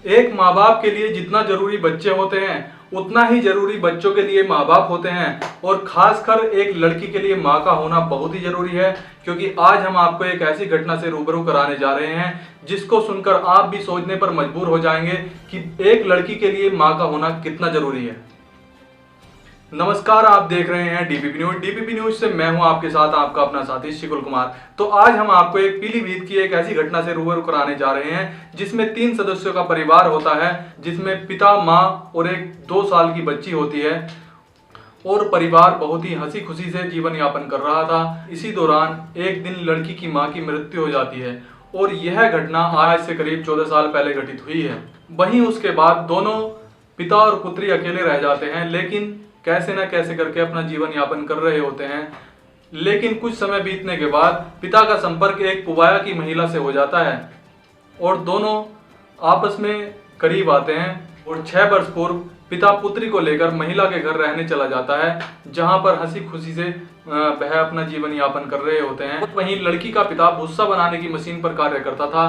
एक माँ बाप के लिए जितना जरूरी बच्चे होते हैं उतना ही जरूरी बच्चों के लिए माँ बाप होते हैं, और खासकर एक लड़की के लिए माँ का होना बहुत ही जरूरी है। क्योंकि आज हम आपको एक ऐसी घटना से रूबरू कराने जा रहे हैं जिसको सुनकर आप भी सोचने पर मजबूर हो जाएंगे कि एक लड़की के लिए माँ का होना कितना जरूरी है। नमस्कार, आप देख रहे हैं डीपीपी न्यूज। डीपीपी न्यूज से मैं हूं आपके साथ आपका अपना साथी शिकुल कुमार। तो आज हम आपको एक पीलीभीत की एक ऐसी घटना से रूबरू कराने जा रहे हैं जिसमें 3 सदस्यों का परिवार होता है, जिसमें पिता, माँ और एक 2 साल की बच्ची होती है। और परिवार बहुत ही हंसी खुशी से जीवन यापन कर रहा था। इसी दौरान एक दिन लड़की की माँ की मृत्यु हो जाती है, और यह घटना आज से करीब 14 साल पहले घटित हुई है। वहीं उसके बाद दोनों पिता और पुत्री अकेले रह जाते हैं, लेकिन कैसे न कैसे करके अपना जीवन यापन कर रहे होते हैं। लेकिन कुछ समय बीतने के बाद पिता का संपर्क एक पुबाया की महिला से हो जाता है, और दोनों आपस में करीब आते हैं। और 6 वर्ष पूर्व पिता पुत्री को लेकर महिला के घर रहने चला जाता है, जहां पर हंसी खुशी से वह अपना जीवन यापन कर रहे होते हैं। वहीं लड़की का पिता भुस्सा बनाने की मशीन पर कार्य करता था,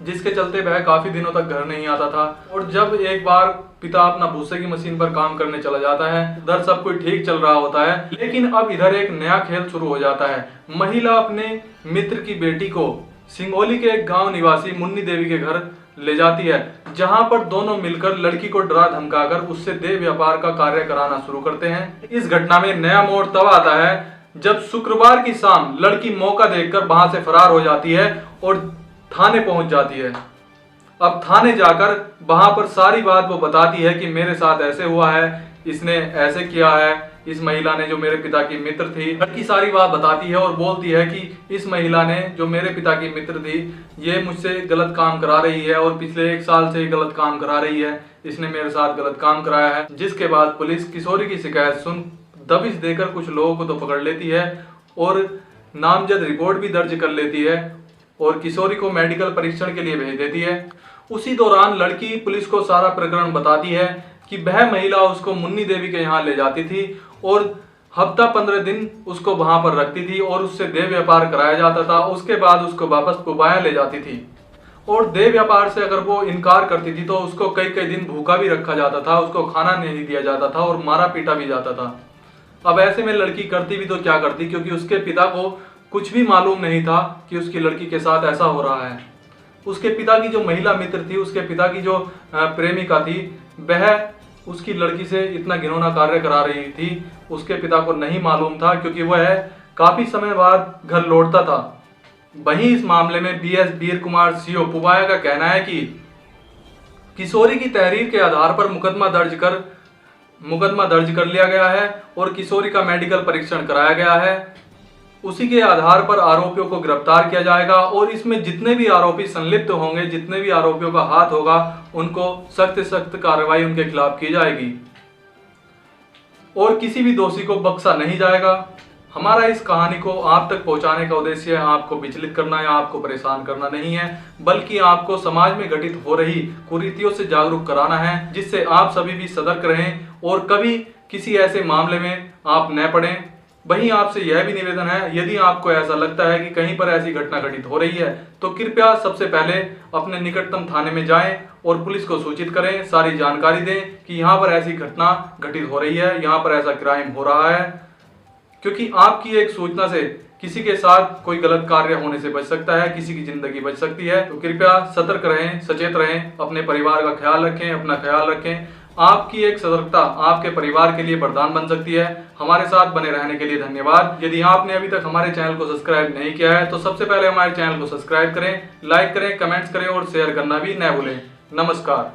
जिसके चलते वह काफी दिनों तक घर नहीं आता था। और जब एक बार पिता अपना भूसे की मशीन पर काम करने चला जाता है, उधर सब कुछ ठीक चल रहा होता है। लेकिन अब इधर एक नया खेल शुरू हो जाता है। महिला अपने मित्र की बेटी को सिंगोली के एक गांव निवासी मुन्नी देवी के घर ले जाती है, जहां पर दोनों मिलकर लड़की को डरा धमकाकर उससे देह व्यापार का कार्य कराना शुरू करते हैं। इस घटना में नया मोड़ तब आता है जब शुक्रवार की शाम लड़की मौका देखकर वहां से फरार हो जाती है और थाने पहुंच जाती है। अब थाने जाकर वहां पर सारी बात वो बताती है कि मेरे साथ ऐसे हुआ है, इसने ऐसे किया है, इस महिला ने जो मेरे पिता की मित्र थी। लड़की सारी बात बताती है और बोलती है कि इस महिला ने जो मेरे पिता की मित्र थी, ये मुझसे गलत काम करा रही है और पिछले 1 साल से गलत काम करा रही है, इसने मेरे साथ गलत काम कराया है। जिसके बाद पुलिस किशोरी की शिकायत सुन दबिश देकर कुछ लोगों को तो पकड़ लेती है और नामजद रिपोर्ट भी दर्ज कर लेती है और किशोरी को मेडिकल परीक्षण के लिए भेज देती है। उसी दौरान लड़की पुलिस को सारा प्रकरण बताती है कि वह महिला उसको मुन्नी देवी के यहाँ ले जाती थी और हफ्ता 15 दिन उसको वहां पर रखती थी और उससे देह व्यापार कराया जाता था। उसके बाद उसको वापस पुबाया ले जाती थी, और देह व्यापार से अगर वो इनकार करती थी तो उसको कई कई दिन भूखा भी रखा जाता था, उसको खाना नहीं दिया जाता था और मारा पीटा भी जाता था। अब ऐसे में लड़की करती भी तो क्या करती, क्योंकि उसके पिता को कुछ भी मालूम नहीं था कि उसकी लड़की के साथ ऐसा हो रहा है। उसके पिता की जो महिला मित्र थी, उसके पिता की जो प्रेमिका थी, वह उसकी लड़की से इतना घिनौना कार्य करा रही थी। उसके पिता को नहीं मालूम था, क्योंकि वह काफी समय बाद घर लौटता था। वहीं इस मामले में बीएस वीर कुमार सीओ पुबाया का कहना है कि किशोरी की तहरीर के आधार पर मुकदमा दर्ज कर लिया गया है और किशोरी का मेडिकल परीक्षण कराया गया है। उसी के आधार पर आरोपियों को गिरफ्तार किया जाएगा और इसमें जितने भी आरोपी संलिप्त होंगे, जितने भी आरोपियों का हाथ होगा, उनको सख्त से सख्त कार्रवाई उनके खिलाफ की जाएगी और किसी भी दोषी को बख्शा नहीं जाएगा। हमारा इस कहानी को आप तक पहुंचाने का उद्देश्य आपको विचलित करना या आपको परेशान करना नहीं है, बल्कि आपको समाज में घटित हो रही कुरीतियों से जागरूक कराना है, जिससे आप सभी भी सतर्क रहें और कभी किसी ऐसे मामले में आप न पड़ें। वहीं आपसे यह भी निवेदन है, यदि आपको ऐसा लगता है कि कहीं पर ऐसी घटना घटित हो रही है तो कृपया सबसे पहले अपने निकटतम थाने में जाएं और पुलिस को सूचित करें, सारी जानकारी दें कि यहाँ पर ऐसी घटना घटित हो रही है, यहाँ पर ऐसा क्राइम हो रहा है। क्योंकि आपकी एक सूचना से किसी के साथ कोई गलत कार्य होने से बच सकता है, किसी की जिंदगी बच सकती है। तो कृपया सतर्क रहें, सचेत रहें, अपने परिवार का ख्याल रखें, अपना ख्याल रखें। आपकी एक सतर्कता आपके परिवार के लिए वरदान बन सकती है। हमारे साथ बने रहने के लिए धन्यवाद। यदि आपने अभी तक हमारे चैनल को सब्सक्राइब नहीं किया है तो सबसे पहले हमारे चैनल को सब्सक्राइब करें, लाइक करें, कमेंट्स करें और शेयर करना भी न भूलें। नमस्कार।